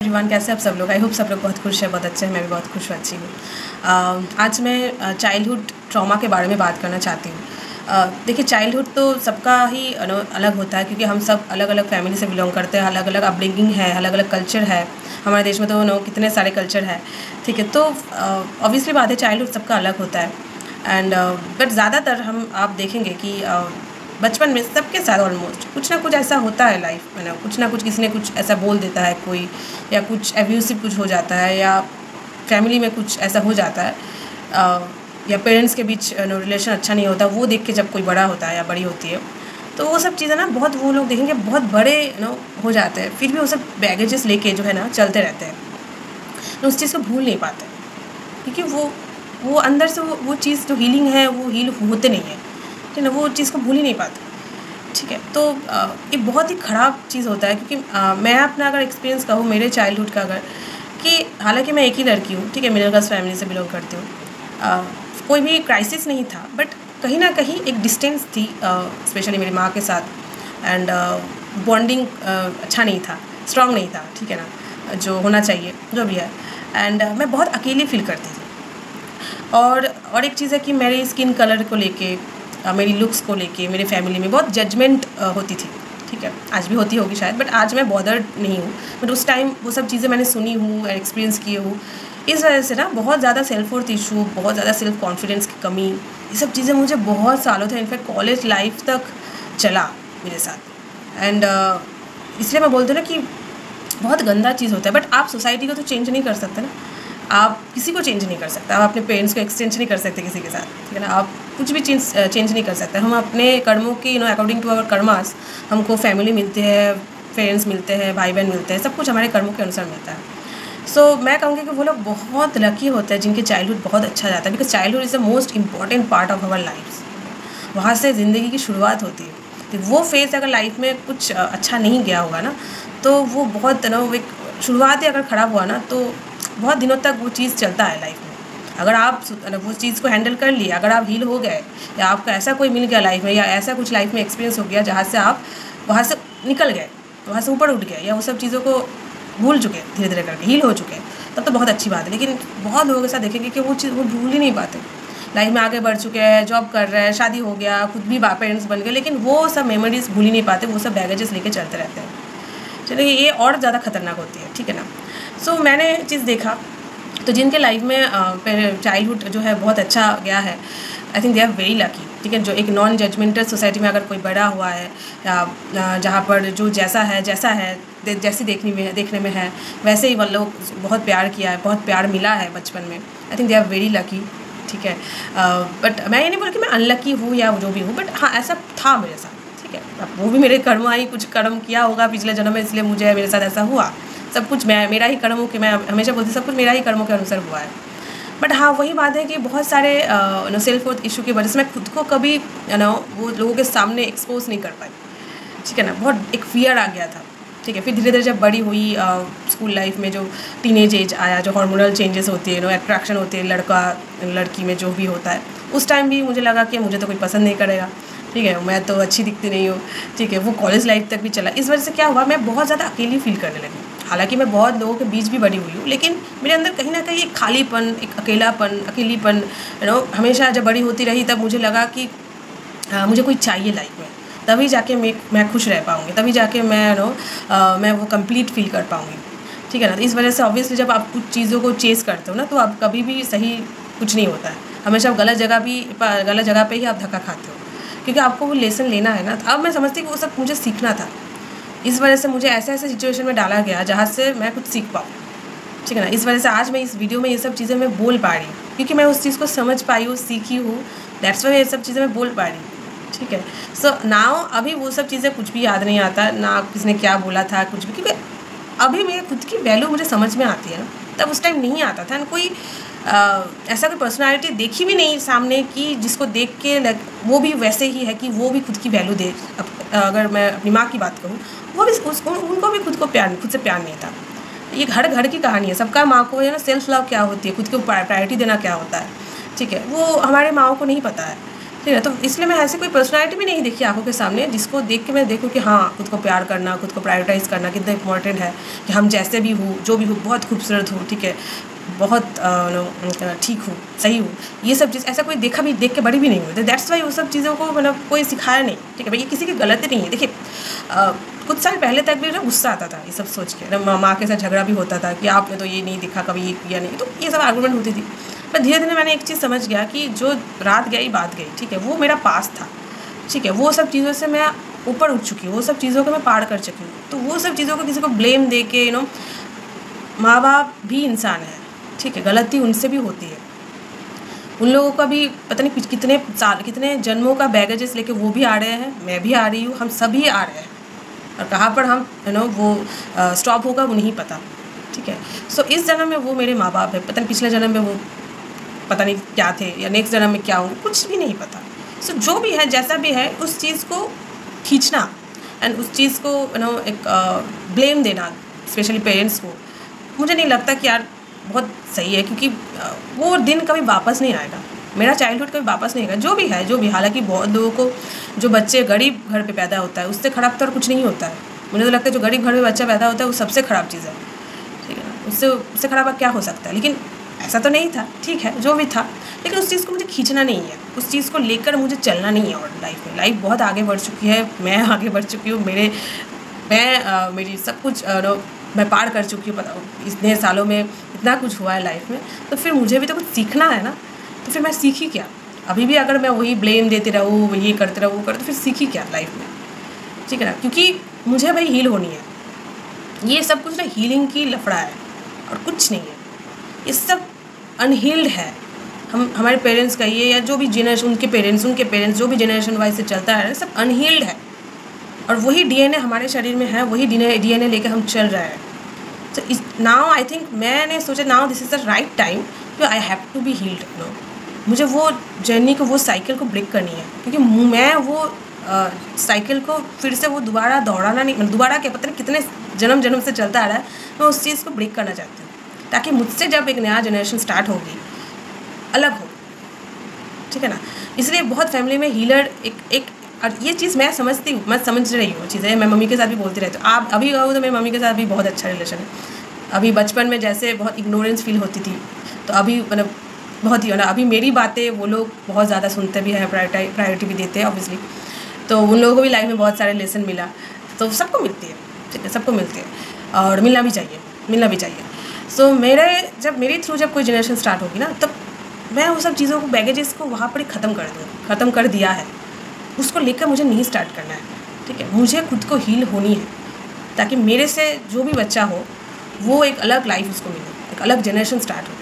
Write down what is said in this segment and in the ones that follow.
Everyone, कैसे आप सब लोग? आई होप सब लोग बहुत खुश है, बहुत अच्छे हैं। मैं भी बहुत खुश हूँ, अच्छी हूँ। आज मैं चाइल्डहुड ट्रॉमा के बारे में बात करना चाहती हूँ। देखिए, चाइल्डहुड तो सबका ही अलग होता है, क्योंकि हम सब अलग अलग फैमिली से बिलोंग करते हैं, अलग अलग अपब्रिंगिंग है, अलग अलग कल्चर है। हमारे देश में तो कितने सारे कल्चर है, ठीक है। तो ऑब्वियसली बात है, चाइल्डहुड सबका अलग होता है। एंड बट ज़्यादातर आप देखेंगे कि बचपन में सबके साथ ऑलमोस्ट कुछ ना कुछ ऐसा होता है लाइफ में ना, कुछ ना कुछ किसी ने कुछ ऐसा बोल देता है कोई, या कुछ एब्यूसिव कुछ हो जाता है, या फैमिली में कुछ ऐसा हो जाता है, या पेरेंट्स के बीच रिलेशन अच्छा नहीं होता, वो देख के जब कोई बड़ा होता है या बड़ी होती है, तो वो सब चीज़ें ना बहुत, वो लोग देखेंगे बहुत बड़े हो जाते हैं, फिर भी वो सब बैगेजेस लेके जो है ना चलते रहते हैं, तो उस चीज़ को भूल नहीं पाते, क्योंकि वो अंदर से वो चीज़ जो हीलिंग है वो हील होते नहीं है, ठीक है ना, वो चीज़ को भूल ही नहीं पाते, ठीक है। तो ये बहुत ही ख़राब चीज़ होता है, क्योंकि मैं अपना अगर एक्सपीरियंस कहूँ मेरे चाइल्डहुड का, अगर कि हालांकि मैं एक ही लड़की हूँ, ठीक है, मिडिल क्लास फैमिली से बिलोंग करती हूँ, कोई भी क्राइसिस नहीं था, बट कहीं ना कहीं एक डिस्टेंस थी, स्पेशली मेरी माँ के साथ, एंड बॉन्डिंग अच्छा नहीं था, स्ट्रॉन्ग नहीं था, ठीक है ना, जो होना चाहिए जो भी है। एंड मैं बहुत अकेली फील करती थी। और एक चीज़ है कि मेरी स्किन कलर को लेके, मेरी लुक्स को लेके मेरे फैमिली में बहुत जजमेंट होती थी, ठीक है। आज भी होती होगी शायद, बट आज मैं बॉदर्ड नहीं हूँ, बट उस टाइम वो सब चीज़ें मैंने सुनी हूँ, एक्सपीरियंस किए हूँ। इस वजह से ना बहुत ज़्यादा सेल्फ वर्थ इशू, बहुत ज़्यादा सेल्फ कॉन्फिडेंस की कमी, ये सब चीज़ें मुझे बहुत सालों थे, इनफैक्ट कॉलेज लाइफ तक चला मेरे साथ। एंड इसलिए मैं बोलती हूँ ना कि बहुत गंदा चीज़ होता है, बट आप सोसाइटी को तो चेंज नहीं कर सकते ना, आप किसी को चेंज नहीं कर सकते, आप अपने पेरेंट्स को एक्सचेंज नहीं कर सकते किसी के साथ, ठीक है ना, आप कुछ भी चेंज नहीं कर सकते। हम अपने कर्मों की अकॉर्डिंग टू आवर कर्मास, हमको फैमिली मिलती है, पेरेंट्स मिलते हैं, भाई बहन मिलते हैं, सब कुछ हमारे कर्मों के अनुसार मिलता है। सो मैं कहूँगी कि वो लोग बहुत लकी होते हैं जिनके चाइल्डहुड बहुत अच्छा जाता है, because childhood is the most important part of our life. वहाँ से ज़िंदगी की शुरुआत होती है। तो वो फेज़ अगर लाइफ में कुछ अच्छा नहीं गया होगा ना, तो वो बहुत एक शुरुआत ही अगर ख़राब हुआ ना, तो बहुत दिनों तक वो चीज़ चलता है लाइफ में। अगर आप वो चीज़ को हैंडल कर लिए, अगर आप हील हो गए, या आपको ऐसा कोई मिल गया लाइफ में, या ऐसा कुछ लाइफ में एक्सपीरियंस हो गया जहाँ से आप वहाँ से निकल गए, वहाँ से ऊपर उठ गए, या वो सब चीज़ों को भूल चुके, धीरे धीरे करके हील हो चुके, तब तो बहुत अच्छी बात है। लेकिन बहुत लोगों के साथ देखेंगे कि वो चीज़ वो भूल ही नहीं पाते, लाइफ में आगे बढ़ चुके हैं, जॉब कर रहे हैं, शादी हो गया, खुद भी पेरेंट्स बन गए, लेकिन वो सब मेमोरीज भूल ही नहीं पाते, वो सब बैगेजेस लेके चलते रहते हैं। चलिए, ये और ज़्यादा खतरनाक होती है, ठीक है ना। सो मैंने चीज़ देखा, तो जिनके लाइफ में चाइल्डहुड जो है बहुत अच्छा गया है, I think they are very lucky, ठीक है। जो एक नॉन जजमेंटल सोसाइटी में अगर कोई बड़ा हुआ है, या जहाँ पर जो जैसा है जैसी देखने में है, वैसे ही वो लोग बहुत प्यार किया है, बहुत प्यार मिला है बचपन में, I think they are very lucky, ठीक है। बट मैं ये नहीं बोल कि मैं अनलकी हूँ या जो भी हूँ, बट हाँ, ऐसा था मेरे साथ, ठीक है। अब वो भी मेरे कर्म ही कुछ कर्म किया होगा पिछले जन्म में, इसलिए मुझे मेरे साथ ऐसा हुआ। सब कुछ मेरा ही कर्मों के, मैं हमेशा बोलती सब कुछ मेरा ही कर्मों के अनुसार हुआ है। बट हाँ, वही बात है कि बहुत सारे सेल्फ वर्थ इशू की वजह से मैं खुद को कभी वो लोगों के सामने एक्सपोज नहीं कर पाई, ठीक है ना। बहुत एक फियर आ गया था, ठीक है। फिर धीरे धीरे जब बड़ी हुई, स्कूल लाइफ में जो टीनेज एज आया, जो हार्मोनल चेंजेस होती है, अट्रैक्शन होती है लड़का लड़की में जो भी होता है, उस टाइम भी मुझे लगा कि मुझे तो कोई पसंद नहीं करेगा, ठीक है, मैं तो अच्छी दिखती नहीं हूँ, ठीक है। वो कॉलेज लाइफ तक भी चला। इस वजह से क्या हुआ, मैं बहुत ज़्यादा अकेली फील करने लगी। हालांकि मैं बहुत लोगों के बीच भी बड़ी हुई हूँ, लेकिन मेरे अंदर कहीं ना कहीं एक खालीपन, एक अकेलीपन हमेशा जब बड़ी होती रही, तब मुझे लगा कि मुझे कोई चाहिए लाइफ में, तभी जाके मैं खुश रह पाऊँगी, तभी जाके मैं वो कंप्लीट फील कर पाऊँगी, ठीक है ना। तो इस वजह से ऑब्वियसली जब आप कुछ चीज़ों को चेस करते हो ना, तो आप कभी भी सही कुछ नहीं होता है, हमेशा आप गलत जगह पे ही आप धक्का खाते हो, क्योंकि आपको वो लेसन लेना है ना। अब मैं समझती कि वो सब मुझे सीखना था, इस वजह से मुझे ऐसे सिचुएशन में डाला गया जहाँ से मैं कुछ सीख पाऊँ, ठीक है ना। इस वजह से आज मैं इस वीडियो में ये सब चीज़ें मैं बोल पा रही हूँ, क्योंकि मैं उस चीज़ को समझ पाई हूँ, सीखी हूँ, दैट्स वाई ये सब चीज़ें मैं बोल पा रही हूँ, ठीक है। सो नाउ अभी वो सब चीज़ें कुछ भी याद नहीं आता ना, किसने क्या बोला था कुछ भी, क्योंकि अभी मेरे खुद की वैल्यू मुझे समझ में आती है ना, तब उस टाइम नहीं आता था। कोई ऐसा कोई पर्सनालिटी देखी भी नहीं सामने की जिसको देख के वो भी वैसे ही है कि वो भी खुद की वैल्यू दे। अगर मैं अपनी माँ की बात करूँ, वो भी उनको भी खुद से प्यार नहीं था। ये घर की कहानी है, सबका माँ को है ना सेल्फ लव क्या होती है, खुद को प्रायोरिटी देना क्या होता है, ठीक है, वो हमारे माँओं को नहीं पता है, ठीक है। तो इसलिए मैं ऐसी कोई पर्सनैलिटी भी नहीं देखी आँखों के सामने जिसको देख के मैं देखूँ कि हाँ, खुद को प्यार करना, खुद को प्रायोरिटाइज़ करना कितना इंपॉर्टेंट है, कि हम जैसे भी हो, जो भी हो, बहुत खूबसूरत हो, ठीक है, बहुत ठीक हो, सही हो, ये सब चीज़ ऐसा कोई देखा भी, देख के बड़ी भी नहीं हुई। दैट्स वाई वो सब चीज़ों को मतलब कोई सिखाया नहीं, ठीक है भाई, ये किसी की गलती नहीं है। देखिए कुछ साल पहले तक भी ना गुस्सा आता था ये सब सोच के, माँ के साथ झगड़ा भी होता था कि आपने तो ये नहीं दिखा, कभी ये किया नहीं, तो ये सब आर्गूमेंट होती थी। पर धीरे धीरे मैंने एक चीज़ समझ गया कि जो रात गई बात गई, ठीक है, वो मेरा पास था, ठीक है, वो सब चीज़ों से मैं ऊपर उठ चुकी हूँ, वो सब चीज़ों को मैं पार कर चुकी हूँ। तो वो सब चीज़ों को किसी को ब्लेम दे के माँ बाप भी इंसान है, ठीक है, गलती उनसे भी होती है, उन लोगों का भी पता नहीं कितने साल कितने जन्मों का बैगेजेस लेके वो भी आ रहे हैं, मैं भी आ रही हूँ, हम सभी आ रहे हैं, और कहाँ पर हम वो स्टॉप होगा वो नहीं पता, ठीक है। सो इस जन्म में वो मेरे माँ बाप है, पता नहीं पिछले जन्म में वो पता नहीं क्या थे, या नेक्स्ट जन्म में क्या होंगे, कुछ भी नहीं पता। सो जो भी है, जैसा भी है, उस चीज़ को खींचना एंड उस चीज़ को एक ब्लेम देना, स्पेशली पेरेंट्स को, मुझे नहीं लगता कि यार बहुत सही है, क्योंकि वो दिन कभी वापस नहीं आएगा, मेरा चाइल्डहुड कभी वापस नहीं आएगा। जो भी है, जो भी, हालांकि बहुत लोगों को, जो बच्चे गरीब घर पे पैदा होता है उससे ख़राब तो और कुछ नहीं होता है। मुझे तो लगता है जो गरीब घर में बच्चा पैदा होता है वो सबसे ख़राब चीज़ है, ठीक है ना, उससे ख़राब क्या हो सकता है। लेकिन ऐसा तो नहीं था, ठीक है, जो भी था, लेकिन उस चीज़ को मुझे खींचना नहीं है, उस चीज़ को लेकर मुझे चलना नहीं है। और लाइफ बहुत आगे बढ़ चुकी है, मैं आगे बढ़ चुकी हूँ, मेरी सब कुछ मैं पार कर चुकी हूँ, इतने सालों में इतना कुछ हुआ है लाइफ में, तो फिर मुझे भी तो कुछ सीखना है ना। तो फिर मैं सीखी क्या? अभी भी अगर मैं वही ब्लेम देते रहूँ, ये करते रहूँ, वो करते, तो फिर सीखी क्या लाइफ में, ठीक है ना। क्योंकि मुझे भाई हील होनी है, ये सब कुछ ना हीलिंग की लफड़ा है और कुछ नहीं है, ये सब अनहील्ड है। हमारे पेरेंट्स कहिए या जो भी जनरेशन, उनके पेरेंट्स जो भी जनरेशन वाइज से चलता है, सब अनहील्ड है, और वही डीएनए हमारे शरीर में है, वही डीएनए लेके हम चल रहे हैं। तो नाउ आई थिंक मैंने सोचा now this is the right time कि I have to be healed. मुझे वो जर्नी को, वो साइकिल को ब्रेक करनी है, क्योंकि मैं वो साइकिल को फिर से वो दोबारा दौड़ाना नहीं, दोबारा क्या पता नहीं कितने जन्म से चलता आ रहा है, मैं उस चीज़ को ब्रेक करना चाहती हूँ, ताकि मुझसे जब एक नया जनरेशन स्टार्ट होगी अलग हो, ठीक है ना। इसलिए बहुत फैमिली में हीलर एक और ये चीज़ मैं समझती हूँ, मैं समझ रही हूँ चीज़ें, मैं मम्मी के साथ भी बोलती रहती हूँ। आप अभी कहो तो मेरी मम्मी के साथ भी बहुत अच्छा रिलेशन है। अभी बचपन में जैसे बहुत इग्नोरेंस फील होती थी, तो अभी मतलब बहुत ही अभी मेरी बातें वो लोग बहुत ज़्यादा सुनते भी हैं, प्रायोरिटी भी देते हैं ऑब्वियसली। तो उन लोगों को भी लाइफ में बहुत सारे लेसन मिला, तो सबको मिलती है, ठीक है, सबको मिलती है, और मिलना भी चाहिए। सो मेरे थ्रू जब कोई जनरेशन स्टार्ट होगी ना, तब मैं वो सब चीज़ों को, बैगेजेस को वहाँ पर ही ख़त्म कर दिया है, उसको लेकर मुझे नहीं स्टार्ट करना है, ठीक है। मुझे खुद को हील होनी है, ताकि मेरे से जो भी बच्चा हो वो एक अलग लाइफ उसको मिले, एक अलग जनरेशन स्टार्ट हो,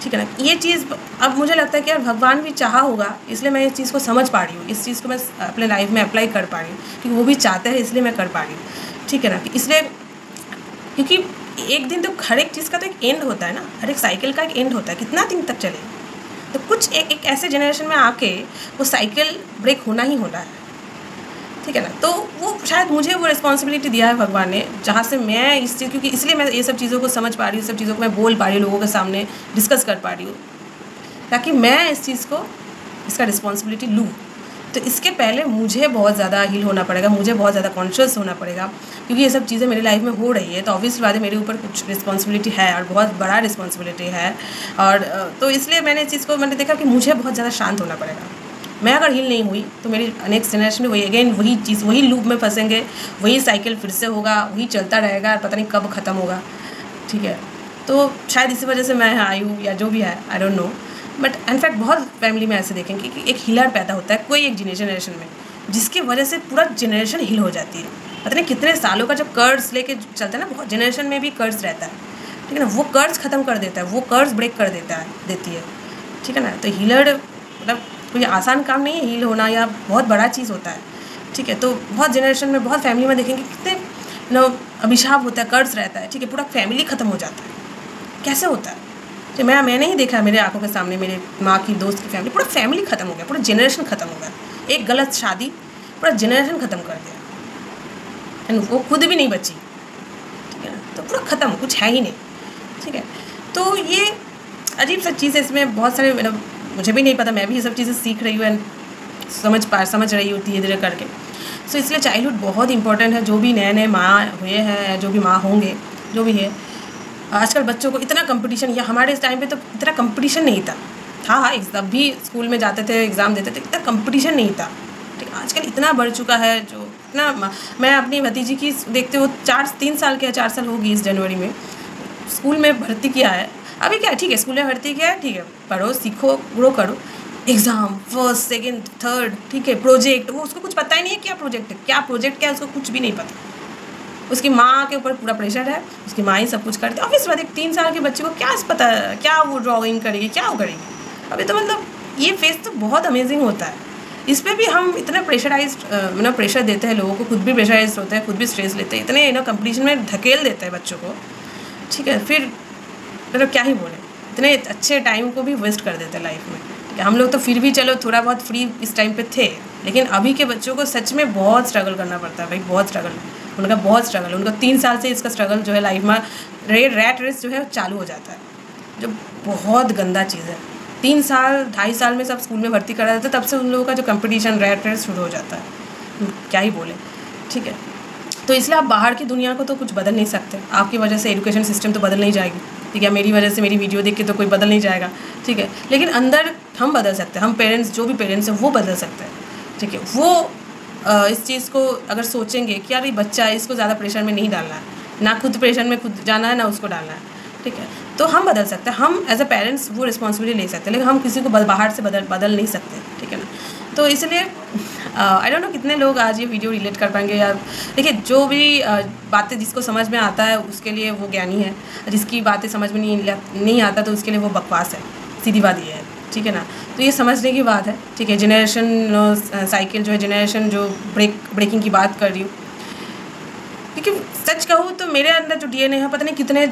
ठीक है ना। ये चीज़ अब मुझे लगता है कि यार भगवान भी चाहा होगा, इसलिए मैं इस चीज़ को समझ पा रही हूँ, इस चीज़ को मैं अपने लाइफ में अप्लाई कर पा रही हूँ, क्योंकि वो भी चाहते हैं, इसलिए मैं कर पा रही हूँ, ठीक है ना। इसलिए क्योंकि एक दिन तो हर एक चीज़ का तो एक एंड होता है ना, हर एक साइकिल का एक एंड होता है, कितना दिन तक चले। तो कुछ एक ऐसे जनरेशन में आके वो साइकिल ब्रेक होना ही होना है, ठीक है ना। तो वो शायद मुझे वो रिस्पॉन्सिबिलिटी दिया है भगवान ने, जहाँ से मैं इस चीज़, क्योंकि इसलिए मैं ये सब चीज़ों को समझ पा रही हूँ, सब चीज़ों को मैं बोल पा रही हूँ, लोगों के सामने डिस्कस कर पा रही हूँ, ताकि मैं इस चीज़ को, इसका रिस्पॉन्सिबिलिटी लूँ। तो इसके पहले मुझे बहुत ज़्यादा हील होना पड़ेगा, मुझे बहुत ज़्यादा कॉन्शियस होना पड़ेगा, क्योंकि ये सब चीज़ें मेरी लाइफ में हो रही है, तो ऑब्वियसली बात है मेरे ऊपर कुछ रिस्पॉन्सिबिलिटी है, और बहुत बड़ा रिस्पॉन्सिबिलिटी है। और तो इसलिए मैंने इस चीज़ को मैंने देखा कि मुझे बहुत ज़्यादा शांत होना पड़ेगा। मैं अगर हील नहीं हुई तो मेरी नेक्स्ट जनरेशन में वही चीज़, वही लूप में फंसेंगे, वही साइकिल फिर से होगा, वही चलता रहेगा, पता नहीं कब ख़त्म होगा, ठीक है। तो शायद इसी वजह से मैं आई हूँ, या जो भी है, I don't know. But in fact बहुत फैमिली में ऐसे देखेंगे कि एक हीलर पैदा होता है कोई एक जनरेशन में, जिसकी वजह से पूरा जनरेशन हील हो जाती है। पता नहीं कितने सालों का जब कर्ज लेके चलता है ना, बहुत जनरेशन में भी कर्ज रहता है, ठीक है ना, वो कर्ज ख़त्म कर देता है, वो कर्ज ब्रेक कर देती है, ठीक है ना। तो हीलर मतलब कोई आसान काम नहीं है हील होना, या बहुत बड़ा चीज़ होता है, ठीक है। तो बहुत जनरेशन में, बहुत फैमिली में देखेंगे कितने अभिशाप होता है, कर्ज रहता है, ठीक है, पूरा फैमिली ख़त्म हो जाता है। कैसे होता है? तो मैं नहीं देखा मेरे आंखों के सामने, मेरे माँ की दोस्त की फैमिली, पूरा फैमिली ख़त्म हो गया, पूरा जनरेशन ख़त्म हो गया, एक गलत शादी पूरा जनरेशन ख़त्म कर दिया, एंड वो खुद भी नहीं बची, ठीक है ना। तो पूरा ख़त्म, कुछ है ही नहीं, ठीक है। तो ये अजीब सा चीज़ है, इसमें बहुत सारे, मतलब मुझे भी नहीं पता, मैं भी ये सब चीज़ें सीख रही हूँ, एंड समझ रही होती है धीरे करके। सो इसलिए चाइल्डहुड बहुत इंपॉर्टेंट है। जो भी नए माँ हुए हैं, जो भी माँ होंगे, जो भी है, आजकल बच्चों को इतना कंपटीशन, या हमारे इस टाइम पे तो इतना कंपटीशन नहीं था। हाँ, तब भी स्कूल में जाते थे, एग्ज़ाम देते थे, इतना कंपटीशन नहीं था। ठीक, आजकल इतना बढ़ चुका है। जो इतना, मैं अपनी भतीजी की देखते हो 3 साल के 4 साल होगी इस जनवरी में, स्कूल में भर्ती किया है। अभी क्या, ठीक है, स्कूल में भर्ती किया है, ठीक है, पढ़ो, सीखो, ग्रो करो, एग्ज़ाम फर्स्ट, सेकंड, थर्ड, ठीक है, प्रोजेक्ट, वो उसको कुछ पता ही नहीं है क्या प्रोजेक्ट है, उसको कुछ भी नहीं पता। उसकी माँ के ऊपर पूरा प्रेशर है, उसकी माँ ही सब कुछ करती है। ऑब्वियस बात है, 3 साल के बच्चे को क्या पता है, क्या वो ड्राइंग करेगी, क्या वो करेगी। अभी तो मतलब ये फेस तो बहुत अमेजिंग होता है। इस पर भी हम इतना प्रेशराइज्ड प्रेशर देते हैं लोगों को, खुद भी प्रेशराइज होते हैं, खुद भी स्ट्रेस लेते हैं, इतने कंपटीशन में धकेल देते हैं बच्चों को। ठीक है, फिर मतलब क्या ही बोले, इतने अच्छे टाइम को भी वेस्ट कर देते हैं लाइफ में। ठीक है, हम लोग तो फिर भी चलो थोड़ा बहुत फ्री इस टाइम पे थे, लेकिन अभी के बच्चों को सच में बहुत स्ट्रगल करना पड़ता है भाई, बहुत स्ट्रगल, उनका बहुत स्ट्रगल। उनका 3 साल से इसका स्ट्रगल जो है लाइफ में, रैट रेस जो है चालू हो जाता है, जो बहुत गंदा चीज़ है। 3 साल 2.5 साल में सब स्कूल में भर्ती करा जाता है, तब से उन लोगों का जो कंपटीशन, रैट रेस शुरू हो जाता है, क्या ही बोले। ठीक है, तो इसलिए आप बाहर की दुनिया को तो कुछ बदल नहीं सकते। आपकी वजह से एजुकेशन सिस्टम तो बदल नहीं जाएगी, ठीक है, मेरी वजह से, मेरी वीडियो देख के तो कोई बदल नहीं जाएगा। ठीक है, लेकिन अंदर हम बदल सकते हैं, हम पेरेंट्स, जो भी पेरेंट्स हैं वो बदल सकते हैं। ठीक है, वो इस चीज़ को अगर सोचेंगे कि यार ये बच्चा है, इसको ज़्यादा प्रेशर में नहीं डालना है, ना खुद प्रेशर में खुद जाना है, ना उसको डालना है। ठीक है, तो हम बदल सकते हैं, हम एज अ पेरेंट्स वो रिस्पॉन्सिबिलिटी ले सकते हैं, लेकिन हम किसी को बाहर से बदल नहीं सकते। ठीक है ना, तो इसलिए आई डोंट नो कितने लोग आज ये वीडियो रिलेट कर पाएंगे यार। देखिए, जो भी बातें जिसको समझ में आता है उसके लिए वो ज्ञानी है, जिसकी बातें समझ में नहीं आता तो उसके लिए वो बकवास है, सीधी बात ये है। ठीक है ना, तो ये समझने की बात है। ठीक है, जनरेशन साइकिल जो है, जनरेशन जो ब्रेकिंग की बात कर रही हूँ, क्योंकि सच कहूँ तो मेरे अंदर जो DNA है, पता नहीं कितने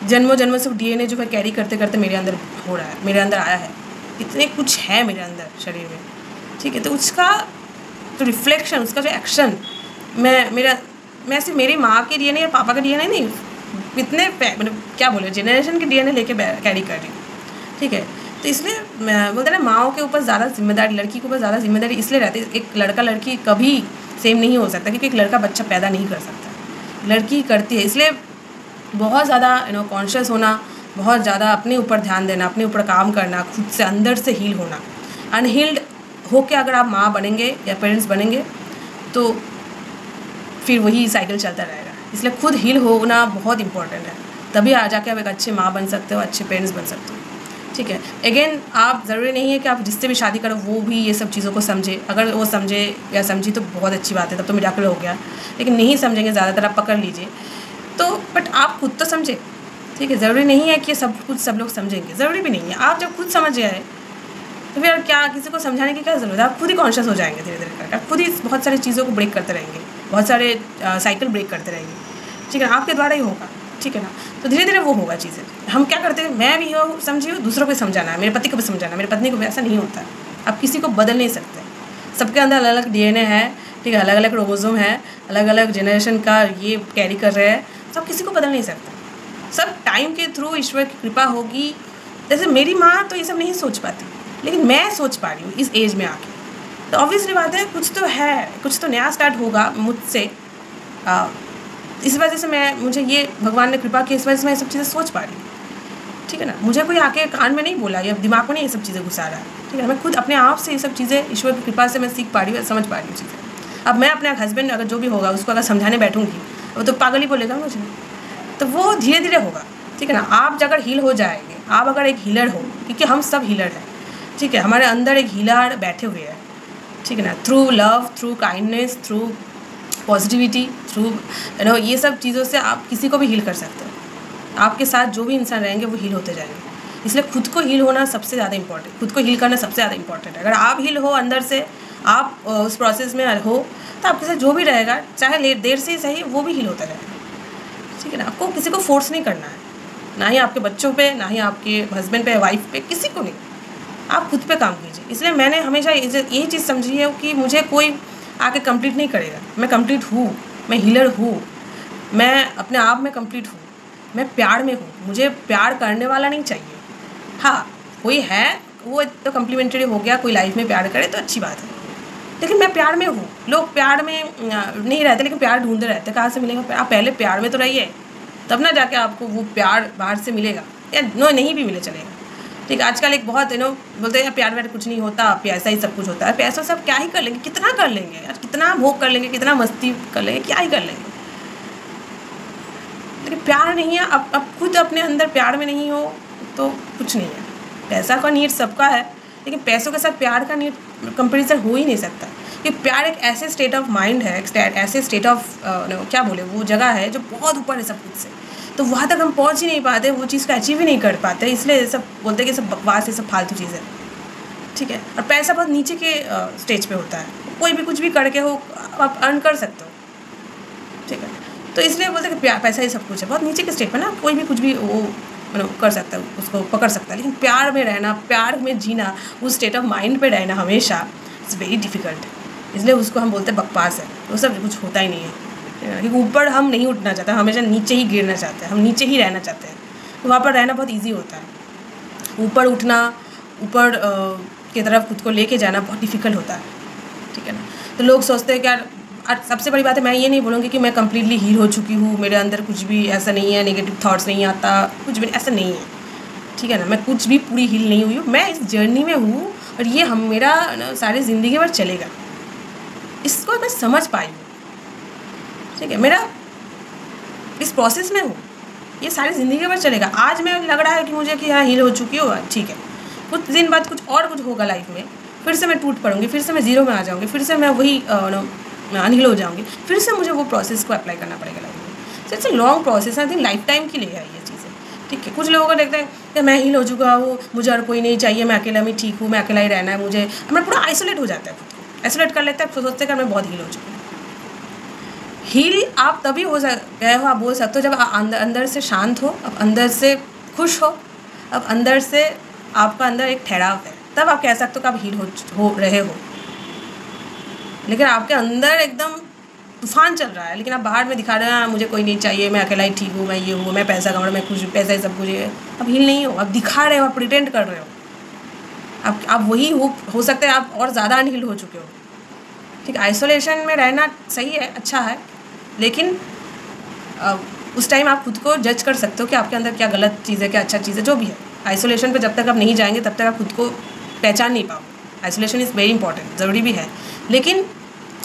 जन्मों से DNA जो है कैरी करते करते मेरे अंदर हो रहा है, मेरे अंदर आया है, इतने कुछ है मेरे अंदर शरीर में। ठीक है, तो उसका जो रिफ्लेक्शन, उसका जो एक्शन, मैं सिर्फ मेरी माँ के DNA या पापा के DNA नहीं, इतने मतलब क्या बोले, जनरेशन के DNA लेके कैरी कर रही हूँ। ठीक है, तो इसलिए मैं बोलते ना, माँओं के ऊपर ज़्यादा जिम्मेदारी, लड़की के ऊपर ज़्यादा जिम्मेदारी इसलिए रहती है। एक लड़का लड़की कभी सेम नहीं हो सकता, क्योंकि एक लड़का बच्चा पैदा नहीं कर सकता, लड़की करती है। इसलिए बहुत ज़्यादा कॉन्शियस होना, बहुत ज़्यादा अपने ऊपर ध्यान देना, अपने ऊपर काम करना, खुद से अंदर से हील होना। अनहील्ड होके अगर आप माँ बनेंगे या पेरेंट्स बनेंगे तो फिर वही साइकिल चलता रहेगा। इसलिए खुद हील होना बहुत इंपॉर्टेंट है, तभी आ जाके आप एक अच्छे माँ बन सकते हो, अच्छे पेरेंट्स बन सकते हो। ठीक है, अगेन आप ज़रूरी नहीं है कि आप जिससे भी शादी करो वो भी ये सब चीज़ों को समझे। अगर वो समझे या समझी तो बहुत अच्छी बात है, तब तो मिराकल हो गया। लेकिन नहीं समझेंगे, ज़्यादातर आप पकड़ लीजिए तो, बट आप खुद तो समझे। ठीक है, ज़रूरी नहीं है कि सब कुछ सब लोग समझेंगे, ज़रूरी भी नहीं है। आप जब खुद समझ गए तो फिर क्या किसी को समझाने की क्या ज़रूरत है, आप खुद ही कॉन्शियस हो जाएंगे धीरे धीरे करके, आप खुद ही बहुत सारी चीज़ों को ब्रेक करते रहेंगे, बहुत सारे साइकिल ब्रेक करते रहेंगे। ठीक है, आपके द्वारा ही होगा। ठीक है ना, तो धीरे धीरे वो होगा चीज़ें। हम क्या करते हैं, मैं भी हो समझी हूँ, दूसरों को समझाना है, मेरे पति को भी समझाना है, मेरे पत्नी को भी, ऐसा नहीं होता है। आप किसी को बदल नहीं सकते, सबके अंदर अलग अलग DNA है। ठीक है, अलग अलग क्रोमोसोम है, अलग अलग जनरेशन का ये कैरी कर रहे हैं, सब किसी को बदल नहीं सकते। सब टाइम के थ्रू ईश्वर की कृपा होगी। जैसे मेरी माँ तो ये सब नहीं सोच पाती, लेकिन मैं सोच पा रही हूँ इस एज में आके, तो ऑब्वियसली बात है कुछ तो है, कुछ तो नया स्टार्ट होगा मुझसे। इस वजह से मुझे ये भगवान ने कृपा की, इस वजह से मैं ये सब चीज़ें सोच पा रही हूँ। ठीक है ना, मुझे कोई आके कान में नहीं बोला या दिमाग में नहीं ये सब चीज़ें घुसा रहा है। ठीक है, मैं खुद अपने आप से ये सब चीज़ें ईश्वर की कृपा से मैं सीख पा रही हूँ, समझ पा रही हूँ चीज़ें। अब मैं अपने हस्बैंड अगर जो भी होगा उसको अगर समझाने बैठूँगी, वो तो पागल ही बोलेगा मुझे, तो वो धीरे धीरे होगा। ठीक है ना, आप अगर हील हो जाएंगे, आप अगर एक हीलर हो, क्योंकि हम सब हीलर हैं। ठीक है, हमारे अंदर एक हीलर बैठे हुए हैं। ठीक है ना, through love, through kindness, through positivity, through ये सब चीज़ों से आप किसी को भी हील कर सकते हो। आपके साथ जो भी इंसान रहेंगे वो हील होते जाएंगे। इसलिए खुद को हील होना सबसे ज़्यादा इंपॉर्टेंट, खुद को हील करना सबसे ज़्यादा इंपॉर्टेंट है। अगर आप हील हो अंदर से, आप उस प्रोसेस में हो, तो आपके साथ जो भी रहेगा, चाहे देर से ही सही, वो भी हील होता रहेगा। ठीक है ना, आपको किसी को फोर्स नहीं करना है, ना ही आपके बच्चों पे, ना ही आपके हस्बैंड पे, वाइफ पे, किसी को नहीं। आप खुद पे काम कीजिए। इसलिए मैंने हमेशा यही चीज़ समझी है कि मुझे कोई आके कंप्लीट नहीं करेगा। मैं कंप्लीट हूँ, मैं हीलर हूँ, मैं अपने आप में कंप्लीट हूँ, मैं प्यार में हूँ। मुझे प्यार करने वाला नहीं चाहिए। हाँ, कोई है, वो तो कम्प्लीमेंट्री हो गया, कोई लाइफ में प्यार करे तो अच्छी बात है, लेकिन मैं प्यार में हूँ। लोग प्यार में नहीं रहते लेकिन प्यार ढूंढते रहते, कहाँ से मिलेगा प्यार? आप पहले प्यार में तो रहिए, तब ना जाके आपको वो प्यार बाहर से मिलेगा, या नो नहीं भी मिले चलेगा। ठीक है, आजकल एक बहुत बोलते हैं प्यार व्यार कुछ नहीं होता, पैसा ही सब कुछ होता है। पैसा सब क्या ही कर लेंगे, कितना कर लेंगे यार, कितना भोग कर लेंगे, कितना मस्ती कर लेंगे, क्या ही कर लेंगे, लेकिन प्यार नहीं है। अब खुद अपने अंदर प्यार में नहीं हो तो कुछ नहीं है। पैसा का नीड सबका है, लेकिन पैसों के साथ प्यार का नीड कंपेरिजन हो ही नहीं सकता, क्योंकि प्यार एक ऐसे स्टेट ऑफ माइंड है, ऐसे स्टेट ऑफ क्या बोले, वो जगह है जो बहुत ऊपर है सब कुछ से, तो वहाँ तक हम पहुँच ही नहीं पाते, वो चीज़ को अचीव ही नहीं कर पाते, इसलिए सब बोलते हैं कि सब बकवास है, सब फालतू चीज़ है। ठीक है, और पैसा बहुत नीचे के स्टेज पे होता है, कोई भी कुछ भी करके हो आप अर्न कर सकते हो। ठीक है, तो इसलिए बोलते हैं कि पैसा ही सब कुछ है, बहुत नीचे के स्टेज पर ना कोई भी कुछ भी वो कर सकता है, उसको पकड़ सकता है, लेकिन प्यार में रहना, प्यार में जीना, उस स्टेट ऑफ माइंड पे रहना हमेशा इट्स वेरी डिफ़िकल्ट, इसलिए उसको हम बोलते हैं बकवास है, वो सब कुछ होता ही नहीं है। क्योंकि ऊपर हम नहीं उठना चाहते, हमेशा नीचे ही गिरना चाहते हैं, हम नीचे ही रहना चाहते हैं, तो वहाँ पर रहना बहुत ईजी होता है। ऊपर उठना, ऊपर की तरफ खुद को लेके जाना बहुत डिफ़िकल्ट होता है। ठीक है ना, तो लोग सोचते हैं कि यार, सबसे बड़ी बात है, मैं ये नहीं बोलूँगी कि मैं कम्प्लीटली हील हो चुकी हूँ, मेरे अंदर कुछ भी ऐसा नहीं है, नेगेटिव थॉट्स नहीं आता, कुछ भी ऐसा नहीं है। ठीक है ना, मैं कुछ भी पूरी हील नहीं हुई हूँ, मैं इस जर्नी में हूँ और ये हम मेरा सारी ज़िंदगी भर चलेगा, इसको मैं समझ पाई हूँ। ठीक है, मेरा इस प्रोसेस में हूँ, ये सारी ज़िंदगी भर चलेगा। आज मैं लग रहा है कि मुझे कि हाँ हील हो चुकी हो, ठीक है, कुछ दिन बाद कुछ होगा लाइफ में, फिर से मैं टूट पड़ूँगी, फिर से मैं ज़ीरो में आ जाऊँगी, फिर से मैं वही अनहील हो जाऊँगी, फिर से मुझे वो प्रोसेस को अप्लाई करना पड़ेगा लाइफ में। It's a long process, I think life time के लिए है ये चीज़ें। ठीक है, कुछ लोगों को देखते हैं कि मैं हील हो चुका हूँ, मुझे और कोई नहीं चाहिए, मैं अकेला में ठीक हूँ, मैं अकेला ही रहना है मुझे, मैं पूरा आइसोलेट हो जाता है, खुद को आइसोलेट कर लेता है, सोचते हैं कि मैं बहुत हील हो चुकी हूँ। हील आप तभी हो गए हो, आप बोल सकते हो जब आप अंदर से शांत हो, आप अंदर से खुश हो, अब अंदर से आपका अंदर एक ठहराव है, तब आप कह सकते हो कि आप हील हो रहे हो। लेकिन आपके अंदर एकदम तूफान चल रहा है, लेकिन आप बाहर में दिखा रहे हैं मुझे कोई नहीं चाहिए, मैं अकेला ही ठीक हूँ, मैं ये हूँ, मैं पैसा कमा रहा हूँ, मैं खुश, पैसा ही सब कुछ है। आप हील नहीं हो, आप दिखा रहे हो, आप प्रिटेंड कर रहे हो, आप वही हो सकता है आप और ज़्यादा अनहील हो चुके हो। ठीक, आइसोलेशन में रहना सही है, अच्छा है, लेकिन उस टाइम आप खुद को जज कर सकते हो कि आपके अंदर क्या गलत चीज़ है, क्या अच्छा चीज़ है, जो भी है। आइसोलेशन पे जब तक आप नहीं जाएंगे तब तक आप खुद को पहचान नहीं पाओगे। आइसोलेशन इज़ वेरी इंपॉर्टेंट, ज़रूरी भी है, लेकिन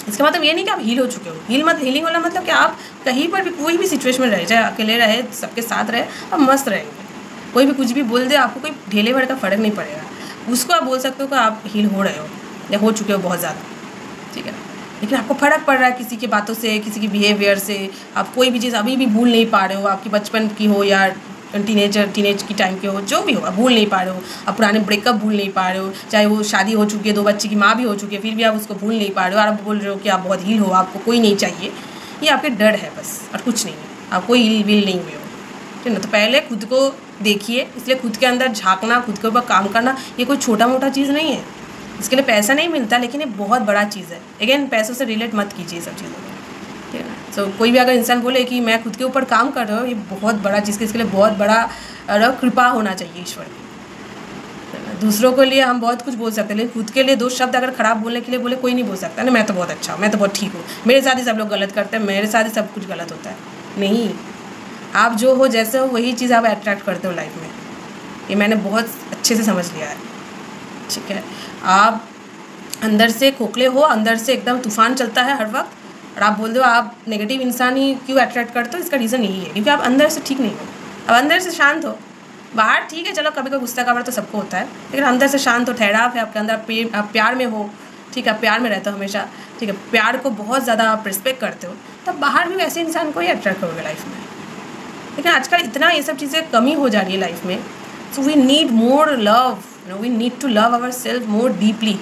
इसका मतलब ये नहीं कि आप हील हो चुके हो। हीलिंग वाला मतलब कि आप कहीं पर भी कोई भी सिचुएशन में रहे, चाहे अकेले रहे, सबके साथ रहे, आप मस्त रहेंगे। कोई भी कुछ भी बोल दे, आपको कोई ढेले भर का फ़र्क नहीं पड़ेगा, उसको आप बोल सकते हो कि आप हील हो रहे हो या हो चुके हो बहुत ज़्यादा। ठीक है, लेकिन आपको फ़र्क पड़ रहा है किसी की बातों से, किसी की बिहेवियर से, आप कोई भी चीज़ अभी भी भूल नहीं पा रहे हो, आपकी बचपन की हो या टीनेज की टाइम के हो, जो भी हो, आप भूल नहीं पा रहे हो, आप पुराने ब्रेकअप भूल नहीं पा रहे हो, चाहे वो शादी हो चुकी है, 2 बच्चे की माँ भी हो चुकी है, फिर भी आप उसको भूल नहीं पा रहे हो, और आप बोल रहे हो कि आप बहुत हील हो, आपको कोई नहीं चाहिए। ये आपके डर है बस, और कुछ नहीं है, आप कोई हील वील नहीं हुए हो। ठीक है ना, तो पहले खुद को देखिए, इसलिए खुद के अंदर झाँकना, खुद के ऊपर काम करना, ये कोई छोटा मोटा चीज़ नहीं है। इसके लिए पैसा नहीं मिलता, लेकिन ये बहुत बड़ा चीज़ है। अगेन, पैसों से रिलेट मत कीजिए सब चीज़ों को। ठीक है ना, तो कोई भी अगर इंसान बोले कि मैं खुद के ऊपर काम कर रहा हूँ, ये बहुत बड़ा चीज़, इसके लिए बहुत बड़ा कृपा होना चाहिए ईश्वर की। दूसरों के लिए हम बहुत कुछ बोल सकते हैं, लेकिन खुद के लिए 2 शब्द अगर ख़राब बोलने के लिए बोले, कोई नहीं बोल सकता ना मैं तो बहुत अच्छा हूँ, मैं तो बहुत ठीक हूँ, मेरे साथ ही सब लोग गलत करते हैं, मेरे साथ ही सब कुछ गलत होता है। नहीं, आप जो हो, जैसे हो, वही चीज़ आप अट्रैक्ट करते हो लाइफ में। ये मैंने बहुत अच्छे से समझ लिया है। ठीक है, आप अंदर से खोखले हो, अंदर से एकदम तूफान चलता है हर वक्त, और आप बोल दो आप नेगेटिव इंसान ही क्यों अट्रैक्ट करते हो, इसका रीज़न यही है, क्योंकि आप अंदर से ठीक नहीं हो। अब अंदर से शांत हो, बाहर ठीक है, चलो कभी कभी गुस्सा का तो सबको होता है, लेकिन अंदर से शांत हो, ठहराव है आपके अंदर, आप प्यार में हो। ठीक है, प्यार में रहते हो हमेशा। ठीक है, प्यार को बहुत ज़्यादा आप रिस्पेक्ट करते हो, तब बाहर भी वैसे इंसान को ही अट्रैक्ट करोगे लाइफ में। लेकिन आजकल इतना ये सब चीज़ें कमी हो जा रही है लाइफ में, so we need more love, we need to love our self more deeply.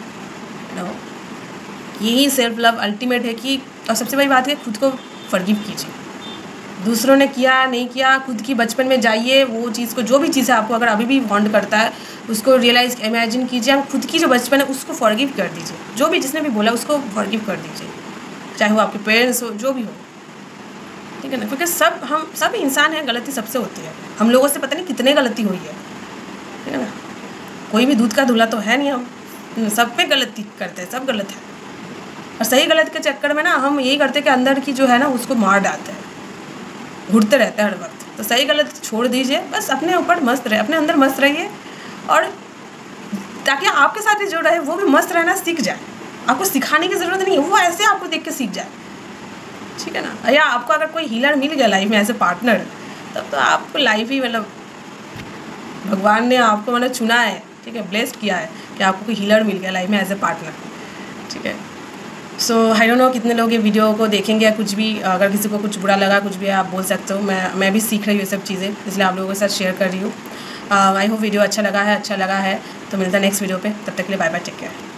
यही सेल्फ लव अल्टीमेट है कि, और सबसे बड़ी बात है, खुद को फॉरगिव कीजिए। दूसरों ने किया नहीं किया, खुद की बचपन में जाइए, वो चीज़ को, जो भी चीज़ है आपको अगर अभी भी वांट करता है, उसको रियलाइज़ इमेजिन कीजिए, आप खुद की जो बचपन है उसको फॉरगिव कर दीजिए। जो भी जिसने भी बोला उसको फॉरगिव कर दीजिए, चाहे वो आपके पेरेंट्स हो, जो भी हो। ठीक है ना, क्योंकि हम सब इंसान हैं, गलती सबसे होती है, हम लोगों से पता नहीं कितने गलती हुई है। ठीक है ना, कोई भी दूध का धुला तो है नहीं हम, सब पे गलती करते हैं, सब गलत है। और सही गलत के चक्कर में ना हम यही करते हैं कि अंदर की जो है ना उसको मार डालते हैं, घुटते रहते हैं हर वक्त। तो सही गलत छोड़ दीजिए, बस अपने ऊपर मस्त रहे, अपने अंदर मस्त रहिए, और ताकि आपके साथ जो रहे वो भी मस्त रहना सीख जाए। आपको सिखाने की ज़रूरत नहीं है, वो ऐसे आपको देख के सीख जाए, ठीक है ना। या आपको अगर कोई हीलर मिल गया लाइफ में एज ए पार्टनर, तब तो आपको लाइफ ही मतलब भगवान ने आपको मतलब चुना है, ठीक है, ब्लेस्ड किया है कि आपको कोई हीलर मिल गया लाइफ में एज ए पार्टनर, ठीक है। सो आई डोंट नो कितने लोग ये वीडियो को देखेंगे या कुछ भी, अगर किसी को कुछ बुरा लगा कुछ भी आप बोल सकते हो। मैं भी सीख रही हूँ ये सब चीज़ें, इसलिए आप लोगों के साथ शेयर कर रही हूँ। आई होप वीडियो अच्छा लगा है तो मिलता है नेक्स्ट वीडियो पे। तब तक के लिए बाय बाय, टेक केयर।